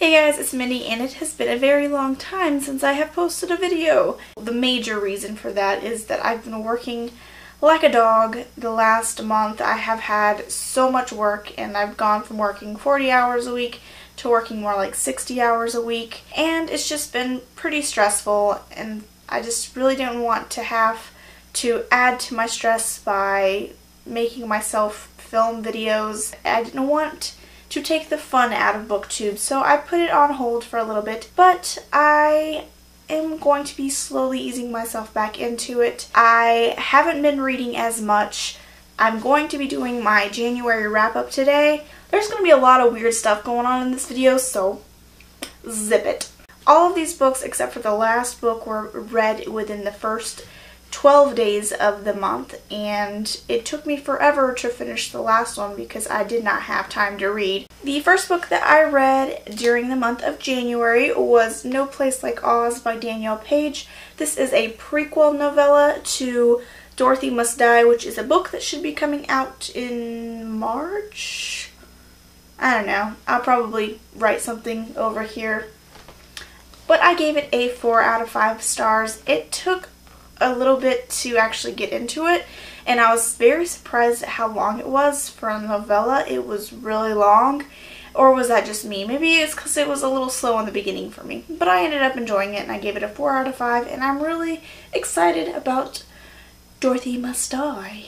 Hey guys, it's Minnie, and it has been a very long time since I have posted a video. The major reason for that is that I've been working like a dog the last month. I have had so much work, and I've gone from working 40 hours a week to working more like 60 hours a week, and it's just been pretty stressful, and I just really didn't want to have to add to my stress by making myself film videos. I didn't want to take the fun out of BookTube, so I put it on hold for a little bit, but I am going to be slowly easing myself back into it. I haven't been reading as much. I'm going to be doing my January wrap-up today. There's going to be a lot of weird stuff going on in this video, so zip it. All of these books, except for the last book, were read within the first 12 days of the month, and it took me forever to finish the last one because I did not have time to read. The first book that I read during the month of January was No Place Like Oz by Danielle Page. This is a prequel novella to Dorothy Must Die, which is a book that should be coming out in March? I don't know. I'll probably write something over here. But I gave it a 4 out of 5 stars. It took a little bit to actually get into it, and I was very surprised at how long it was for a novella. It was really long, or was that just me? Maybe it's because it was a little slow in the beginning for me, but I ended up enjoying it, and I gave it a 4 out of 5, and I'm really excited about Dorothy Must Die.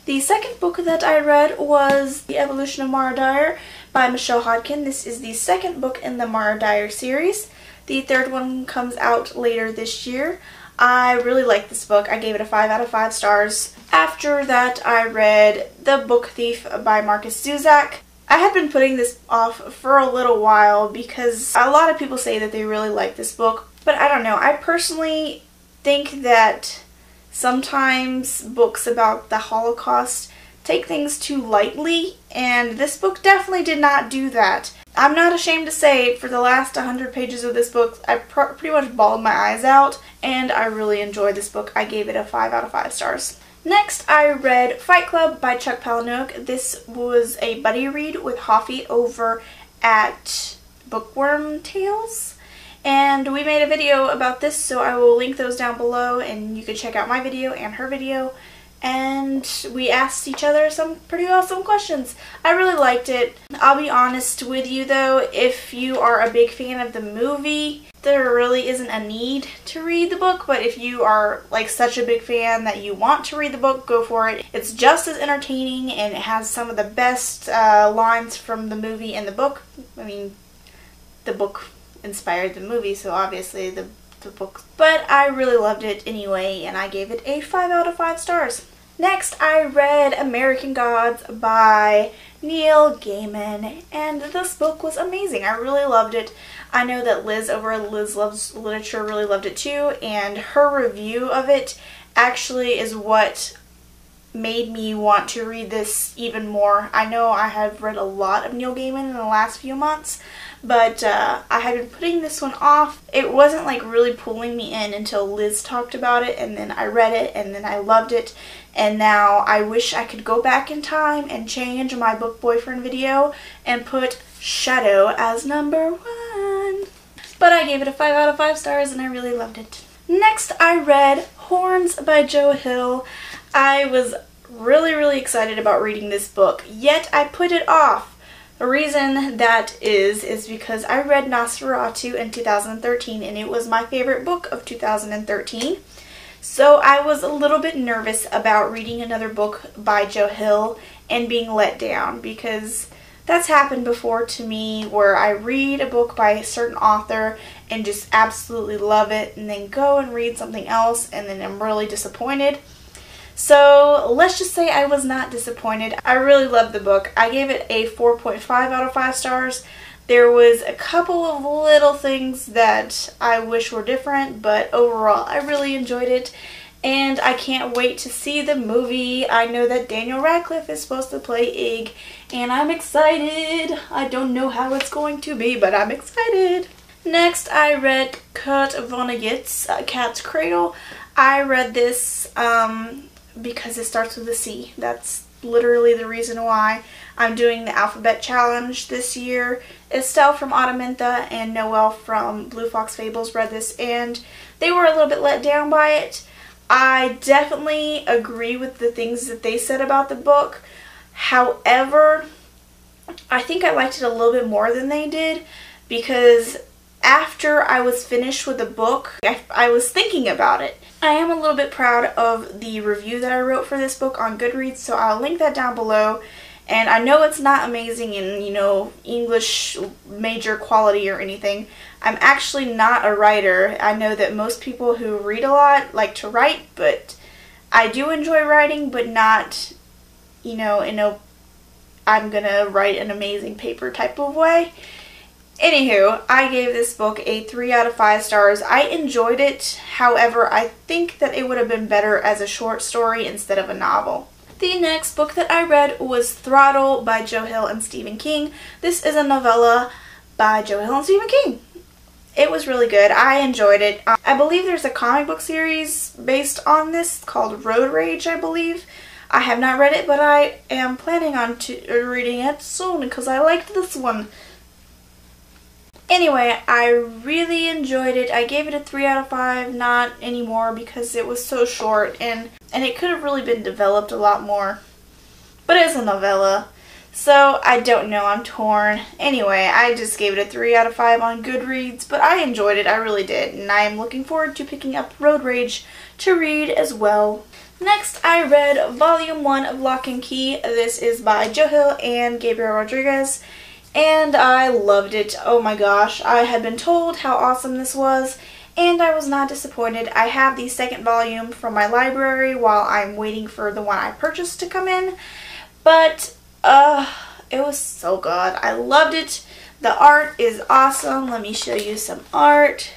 The second book that I read was The Evolution of Mara Dyer by Michelle Hodkin. This is the second book in the Mara Dyer series. The third one comes out later this year. I really like this book. I gave it a 5 out of 5 stars. After that, I read The Book Thief by Markus Zusak. I had been putting this off for a little while because a lot of people say that they really like this book, but I don't know. I personally think that sometimes books about the Holocaust take things too lightly, and this book definitely did not do that. I'm not ashamed to say, for the last 100 pages of this book, I pretty much bawled my eyes out, and I really enjoyed this book. I gave it a 5 out of 5 stars. Next, I read Fight Club by Chuck Palahniuk. This was a buddy read with Hoffy over at Bookworm Tales, and we made a video about this, so I will link those down below, and you can check out my video and her video. And we asked each other some pretty awesome questions. I really liked it. I'll be honest with you though, if you are a big fan of the movie, there really isn't a need to read the book, but if you are like such a big fan that you want to read the book, go for it. It's just as entertaining, and it has some of the best lines from the movie and the book. I mean, the book inspired the movie, so obviously the book. But I really loved it anyway, and I gave it a 5 out of 5 stars. Next, I read American Gods by Neil Gaiman, and this book was amazing. I really loved it. I know that Liz over at Liz Loves Literature really loved it too, and her review of it actually is what made me want to read this even more. I know I have read a lot of Neil Gaiman in the last few months, but I had been putting this one off. It wasn't like really pulling me in until Liz talked about it, and then I read it, and then I loved it, and now I wish I could go back in time and change my book boyfriend video and put Shadow as #1. But I gave it a 5 out of 5 stars, and I really loved it. Next, I read Horns by Joe Hill. I was really excited about reading this book, yet I put it off. The reason that is because I read Nosferatu in 2013, and it was my favorite book of 2013. So I was a little bit nervous about reading another book by Joe Hill and being let down, because that's happened before to me, where I read a book by a certain author and just absolutely love it, and then go and read something else, and then I'm really disappointed. So let's just say I was not disappointed. I really loved the book. I gave it a 4.5 out of 5 stars. There was a couple of little things that I wish were different, but overall I really enjoyed it, and I can't wait to see the movie. I know that Daniel Radcliffe is supposed to play Ig, and I'm excited. I don't know how it's going to be, but I'm excited. Next, I read Kurt Vonnegut's Cat's Cradle. I read this because it starts with a C. That's literally the reason why. I'm doing the alphabet challenge this year. Estelle from Automintha and Noelle from Blue Fox Fables read this, and they were a little bit let down by it. I definitely agree with the things that they said about the book. However, I think I liked it a little bit more than they did, because after I was finished with the book, I was thinking about it. I am a little bit proud of the review that I wrote for this book on Goodreads, so I'll link that down below. And I know it's not amazing in, you know, English major quality or anything. I'm actually not a writer. I know that most people who read a lot like to write, but I do enjoy writing, but not, you know, in a I'm gonna write an amazing paper type of way. Anywho, I gave this book a 3 out of 5 stars. I enjoyed it. However, I think that it would have been better as a short story instead of a novel. The next book that I read was Throttle by Joe Hill and Stephen King. This is a novella by Joe Hill and Stephen King. It was really good. I enjoyed it. I believe there's a comic book series based on this called Road Rage, I believe. I have not read it, but I am planning on reading it soon because I liked this one. Anyway, I really enjoyed it. I gave it a 3 out of 5, not anymore because it was so short and it could have really been developed a lot more. But it's a novella, so I don't know, I'm torn. Anyway, I just gave it a 3 out of 5 on Goodreads, but I enjoyed it, I really did. And I am looking forward to picking up Road Rage to read as well. Next, I read Volume 1 of Lock and Key. This is by Joe Hill and Gabriel Rodriguez. And I loved it. Oh my gosh, I had been told how awesome this was, and I was not disappointed. I have the second volume from my library while I'm waiting for the one I purchased to come in, but it was so good. I loved it. The art is awesome. Let me show you some art.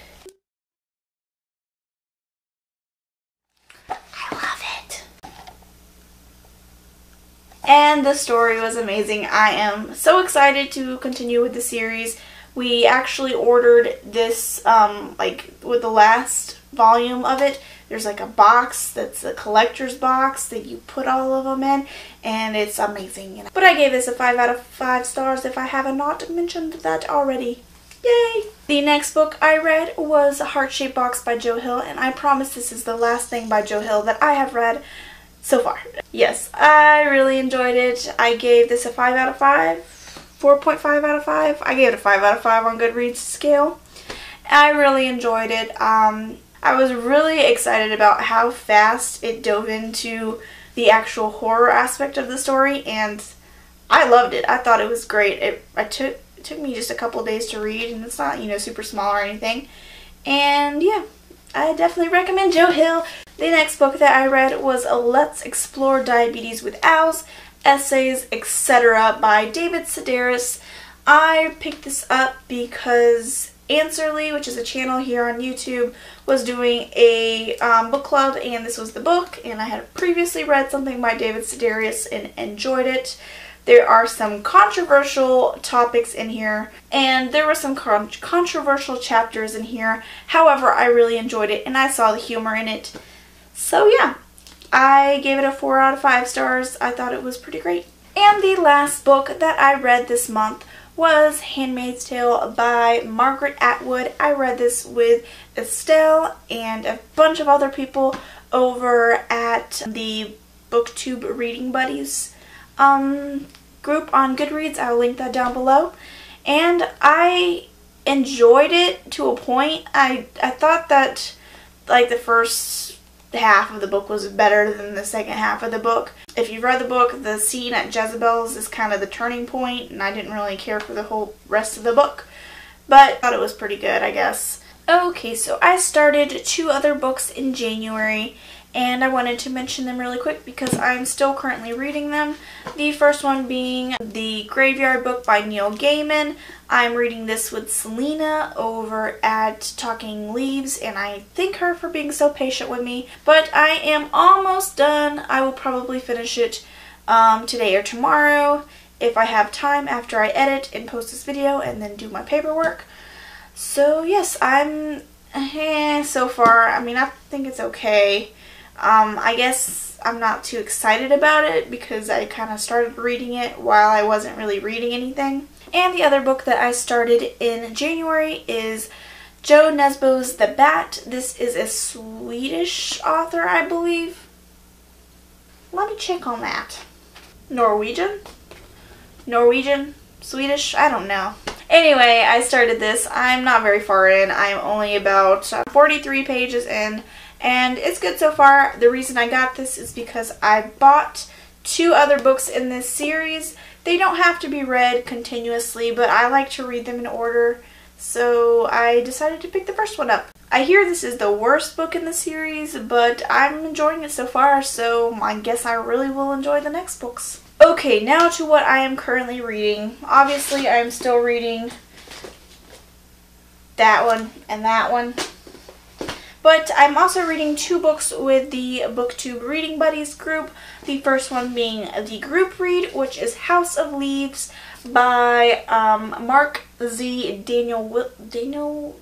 And the story was amazing. I am so excited to continue with the series. We actually ordered this, like, with the last volume of it. There's like a box that's a collector's box that you put all of them in, and it's amazing. But I gave this a 5 out of 5 stars if I haven't not mentioned that already. Yay! The next book I read was Heart-Shaped Box by Joe Hill, and I promise this is the last thing by Joe Hill that I have read so far. Yes, I really enjoyed it. I gave this a 5 out of 5, 4.5 out of 5. I gave it a 5 out of 5 on Goodreads scale. I really enjoyed it. I was really excited about how fast it dove into the actual horror aspect of the story, and I loved it. I thought it was great. It took me just a couple days to read, and it's not, you know, super small or anything. And yeah, I definitely recommend Joe Hill. The next book that I read was Let's Explore Diabetes with Owls, Essays, etc. by David Sedaris. I picked this up because Answerly, which is a channel here on YouTube, was doing a book club, and this was the book, and I had previously read something by David Sedaris and enjoyed it. There are some controversial topics in here, and there were some controversial chapters in here. However, I really enjoyed it, and I saw the humor in it. So yeah, I gave it a 4 out of 5 stars. I thought it was pretty great. And the last book that I read this month was Handmaid's Tale by Margaret Atwood. I read this with Estelle and a bunch of other people over at the BookTube Reading Buddies group on Goodreads. I'll link that down below. And I enjoyed it to a point. I thought that, like, the first half of the book was better than the second half of the book. If you've read the book, the scene at Jezebel's is kind of the turning point, and I didn't really care for the whole rest of the book, but I thought it was pretty good, I guess. Okay, so I started 2 other books in January, and I wanted to mention them really quick because I'm still currently reading them. The first one being The Graveyard Book by Neil Gaiman. I'm reading this with Selena over at Talking Leaves, and I thank her for being so patient with me. But I am almost done. I will probably finish it today or tomorrow if I have time after I edit and post this video and then do my paperwork. So yes, I'm so far, I mean, I think it's okay. I guess I'm not too excited about it because I kind of started reading it while I wasn't really reading anything. And the other book that I started in January is Jo Nesbø's The Bat. This is a Swedish author, I believe. Let me check on that. Norwegian? Swedish? I don't know. Anyway, I started this. I'm not very far in. I'm only about 43 pages in, and it's good so far. The reason I got this is because I bought 2 other books in this series. They don't have to be read continuously, but I like to read them in order, so I decided to pick the first one up. I hear this is the worst book in the series, but I'm enjoying it so far, so I guess I really will enjoy the next books. Okay, now to what I am currently reading. Obviously, I'm still reading that one and that one. But I'm also reading 2 books with the BookTube Reading Buddies group. The first one being the group read, which is House of Leaves by Mark Z. Daniel Whiskey.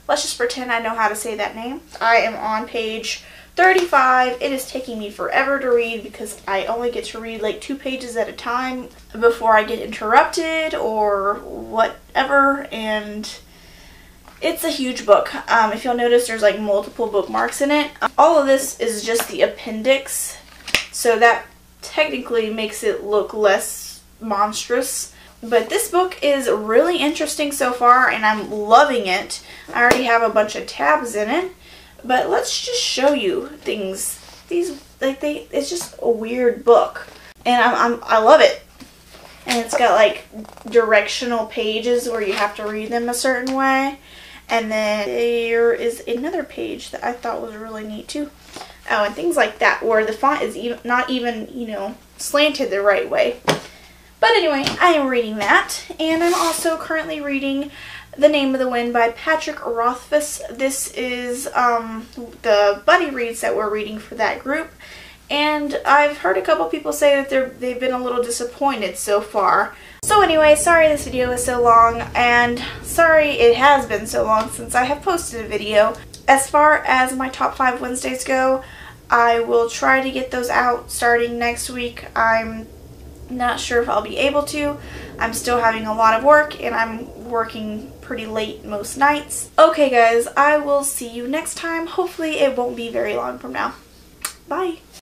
Let's just pretend I know how to say that name. I am on page 35. It is taking me forever to read because I only get to read like 2 pages at a time before I get interrupted or whatever, and it's a huge book. If you'll notice, there's like multiple bookmarks in it. All of this is just the appendix, so that technically makes it look less monstrous. But this book is really interesting so far, and I'm loving it. I already have a bunch of tabs in it. But let's just show you things. It's just a weird book, and I love it. And it's got like directional pages where you have to read them a certain way. And then there is another page that I thought was really neat too. Oh, and things like that where the font is not even, you know, slanted the right way. But anyway, I am reading that, and I'm also currently reading The Name of the Wind by Patrick Rothfuss. This is the buddy reads that we're reading for that group, and I've heard a couple people say that they've been a little disappointed so far. So anyway, sorry this video is so long, and sorry it has been so long since I have posted a video. As far as my top 5 Wednesdays go, I will try to get those out starting next week. I'm not sure if I'll be able to. I'm still having a lot of work, and I'm working pretty late most nights. Okay guys, I will see you next time. Hopefully it won't be very long from now. Bye!